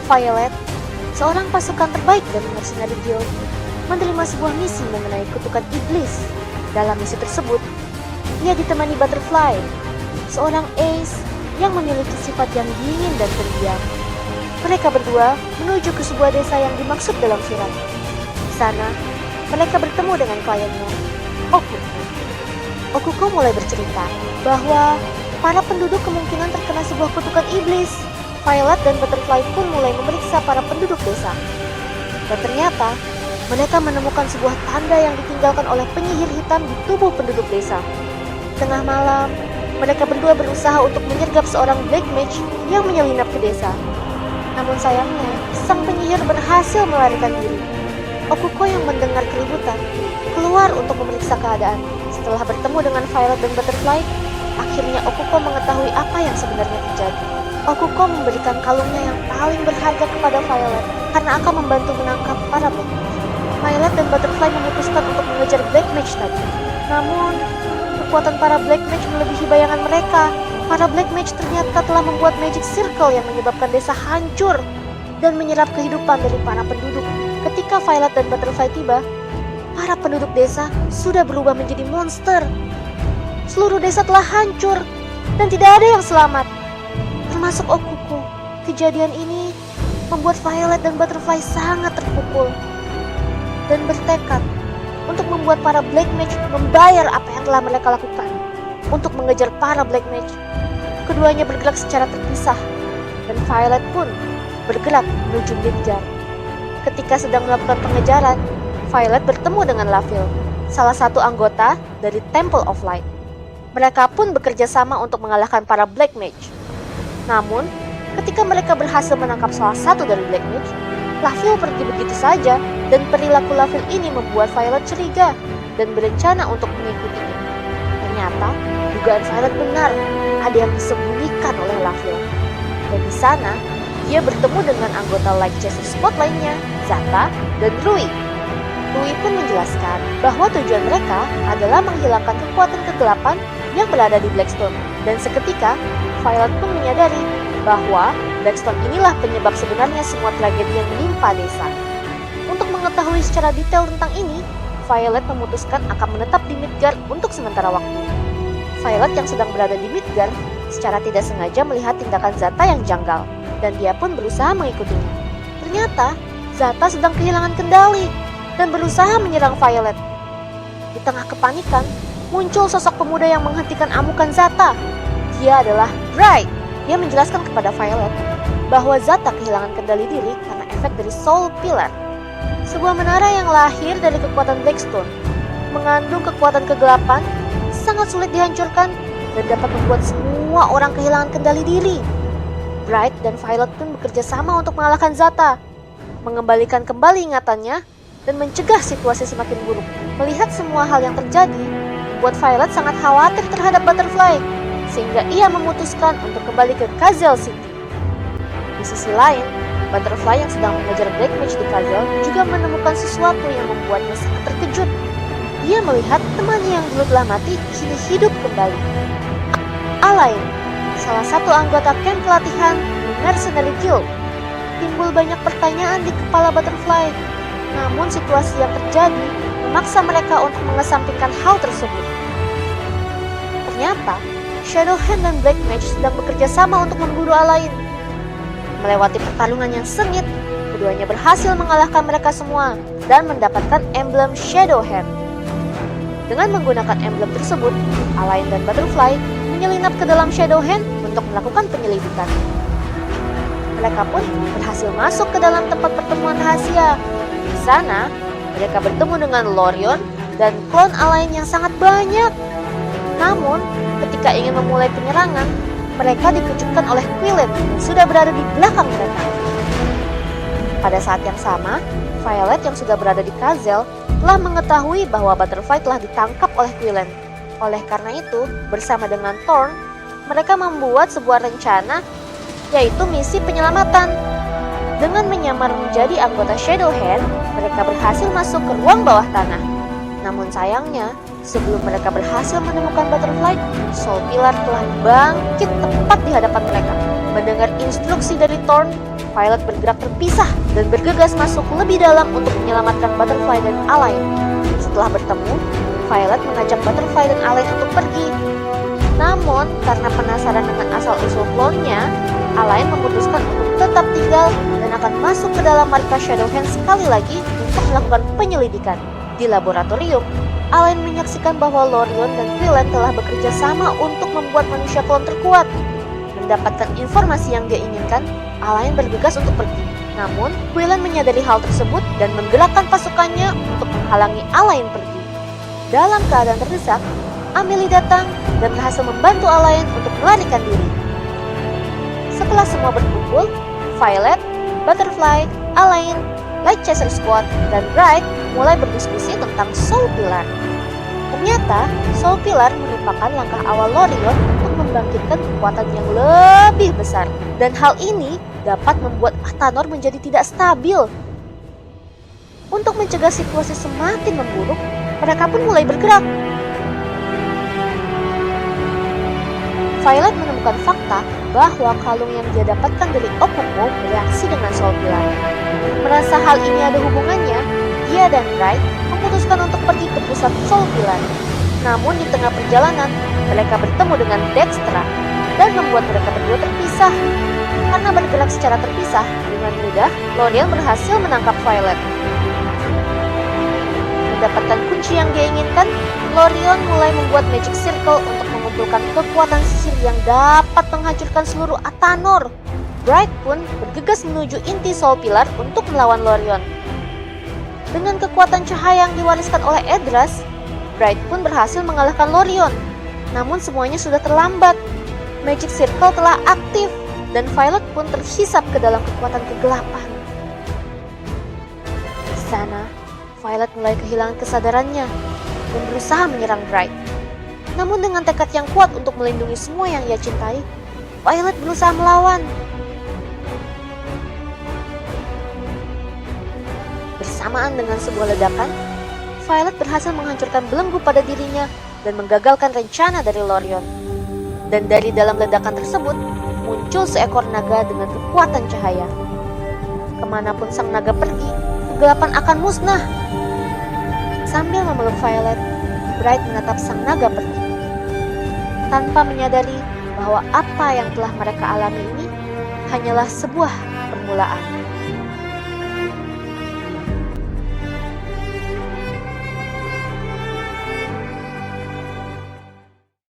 Violet, seorang pasukan terbaik dari Mercenary Guild, menerima sebuah misi mengenai kutukan iblis. Dalam misi tersebut, ia ditemani Butterfly, seorang ace yang memiliki sifat yang dingin dan pendiam. Mereka berdua menuju ke sebuah desa yang dimaksud dalam surat. Di sana, mereka bertemu dengan kliennya, Okuko. Okuko mulai bercerita bahwa para penduduk kemungkinan terkena sebuah kutukan iblis. Violet dan Butterfly pun mulai memeriksa para penduduk desa. Dan ternyata, mereka menemukan sebuah tanda yang ditinggalkan oleh penyihir hitam di tubuh penduduk desa. Tengah malam, mereka berdua berusaha untuk menyergap seorang black mage yang menyelinap ke desa. Namun sayangnya, sang penyihir berhasil melarikan diri. Okuko yang mendengar keributan keluar untuk memeriksa keadaan. Setelah bertemu dengan Violet dan Butterfly, akhirnya Okuko mengetahui apa yang sebenarnya terjadi. Okuko memberikan kalungnya yang paling berharga kepada Violet karena akan membantu menangkap para black mage. Violet dan Butterfly memutuskan untuk mengejar black mage tadi. Namun, kekuatan para black mage melebihi bayangan mereka. Para black mage ternyata telah membuat magic circle yang menyebabkan desa hancur dan menyerap kehidupan dari para penduduk. Ketika Violet dan Butterfly tiba, para penduduk desa sudah berubah menjadi monster. Seluruh desa telah hancur dan tidak ada yang selamat, termasuk Okuko. Kejadian ini membuat Violet dan Butterfly sangat terpukul dan bertekad untuk membuat para black mage membayar apa yang telah mereka lakukan untuk mengejar para black mage. Keduanya bergerak secara terpisah dan Violet pun bergerak menuju Midgar. Ketika sedang melakukan pengejaran, Violet bertemu dengan Laville, salah satu anggota dari Temple of Light. Mereka pun bekerja sama untuk mengalahkan para black mage. Namun, ketika mereka berhasil menangkap salah satu dari black mage, Laville pergi begitu saja dan perilaku Laville ini membuat Violet curiga dan berencana untuk mengikutinya. Ternyata, dugaan Violet benar, ada yang disembunyikan oleh Laville. Dan di sana, dia bertemu dengan anggota Light Chaser Squad lainnya, Zata dan Rui. Rui pun menjelaskan bahwa tujuan mereka adalah menghilangkan kekuatan kegelapan yang berada di Blackstone. Dan seketika, Violet pun menyadari bahwa Blackstone inilah penyebab sebenarnya semua tragedi yang menimpa desa. Untuk mengetahui secara detail tentang ini, Violet memutuskan akan menetap di Midgar untuk sementara waktu. Violet yang sedang berada di Midgar secara tidak sengaja melihat tindakan Zata yang janggal, dan dia pun berusaha mengikutinya. Ternyata, Zata sedang kehilangan kendali dan berusaha menyerang Violet. Di tengah kepanikan, muncul sosok pemuda yang menghentikan amukan Zata. Dia adalah Bright. Dia menjelaskan kepada Violet bahwa Zata kehilangan kendali diri karena efek dari Soul Pillar, sebuah menara yang lahir dari kekuatan Blackstone, mengandung kekuatan kegelapan, sangat sulit dihancurkan, dan dapat membuat semua orang kehilangan kendali diri. Bright dan Violet pun bekerja sama untuk mengalahkan Zata, mengembalikan kembali ingatannya, dan mencegah situasi semakin buruk. Melihat semua hal yang terjadi, membuat Violet sangat khawatir terhadap Butterfly, sehingga ia memutuskan untuk kembali ke Kazel City. Di sisi lain, Butterfly yang sedang mengejar Black Mage di Kazel juga menemukan sesuatu yang membuatnya sangat terkejut. Dia melihat temannya yang dulu telah mati kini hidup kembali. Alain, salah satu anggota camp pelatihan di Mercenary Guild. Timbul banyak pertanyaan di kepala Butterfly, namun situasi yang terjadi memaksa mereka untuk mengesampingkan hal tersebut. Ternyata, Shadowhand dan Black Mage sedang bekerja sama untuk memburu Alain. Melewati pertarungan yang sengit, keduanya berhasil mengalahkan mereka semua dan mendapatkan emblem Shadowhand. Dengan menggunakan emblem tersebut, Alain dan Butterfly menyelinap ke dalam Shadowhand untuk melakukan penyelidikan. Mereka pun berhasil masuk ke dalam tempat pertemuan rahasia. Di sana, mereka bertemu dengan Lorion dan klon Alain yang sangat banyak. Namun, ketika ingin memulai penyerangan, mereka dikejutkan oleh Quillen yang sudah berada di belakang mereka. Pada saat yang sama, Violet yang sudah berada di Kazel telah mengetahui bahwa Butterfly telah ditangkap oleh Quillen. Oleh karena itu, bersama dengan Thorn, mereka membuat sebuah rencana, yaitu misi penyelamatan. Dengan menyamar menjadi anggota Shadowhand, mereka berhasil masuk ke ruang bawah tanah. Namun sayangnya, sebelum mereka berhasil menemukan Butterfly, Soul Pillar telah bangkit tepat di hadapan mereka. Mendengar instruksi dari Thorn, Violet bergerak terpisah dan bergegas masuk lebih dalam untuk menyelamatkan Butterfly dan Alain. Setelah bertemu, Violet mengajak Butterfly dan Alain untuk pergi. Namun, karena penasaran dengan asal-usul klonnya, Alain memutuskan untuk tetap tinggal dan akan masuk ke dalam markas Shadowhand sekali lagi untuk melakukan penyelidikan. Di laboratorium, Alain menyaksikan bahwa Lorion dan Quillen telah bekerja sama untuk membuat manusia klon terkuat. Mendapatkan informasi yang dia inginkan, Alain bergegas untuk pergi. Namun, Quillen menyadari hal tersebut dan menggerakkan pasukannya untuk menghalangi Alain pergi. Dalam keadaan terdesak, Amelie datang dan berhasil membantu Alain untuk melarikan diri. Setelah semua berkumpul, Violet, Butterfly, Alain, Light Chaser Squad, dan Bright mulai berdiskusi tentang Soul Pillar. Ternyata, Soul Pillar merupakan langkah awal Lorion untuk membangkitkan kekuatan yang lebih besar. Dan hal ini dapat membuat Athanor menjadi tidak stabil. Untuk mencegah situasi semakin memburuk, mereka pun mulai bergerak. Violet menemukan fakta bahwa kalung yang dia dapatkan dari Okuko bereaksi dengan Soul Pillar. Merasa hal ini ada hubungannya, dia dan Bright memutuskan untuk pergi ke pusat Soul Pillar. Namun di tengah perjalanan, mereka bertemu dengan Dextra dan membuat mereka berdua terpisah. Karena bergerak secara terpisah, dengan mudah, Lorion berhasil menangkap Violet. Mendapatkan kunci yang dia inginkan, Lorion mulai membuat Magic Circle untuk mengumpulkan kekuatan sihir yang dapat menghancurkan seluruh Athanor. Bright pun bergegas menuju inti Soul Pillar untuk melawan Lorion. Dengan kekuatan cahaya yang diwariskan oleh Edras, Bright pun berhasil mengalahkan Lorion. Namun semuanya sudah terlambat. Magic Circle telah aktif dan Violet pun terhisap ke dalam kekuatan kegelapan. Di sana, Violet mulai kehilangan kesadarannya dan berusaha menyerang Bright. Namun dengan tekad yang kuat untuk melindungi semua yang ia cintai, Violet berusaha melawan. Bersamaan dengan sebuah ledakan, Violet berhasil menghancurkan belenggu pada dirinya dan menggagalkan rencana dari Lorion. Dan dari dalam ledakan tersebut, muncul seekor naga dengan kekuatan cahaya. Kemanapun sang naga pergi, kegelapan akan musnah. Sambil memeluk Violet, Bright menatap sang naga pergi. Tanpa menyadari bahwa apa yang telah mereka alami ini hanyalah sebuah permulaan.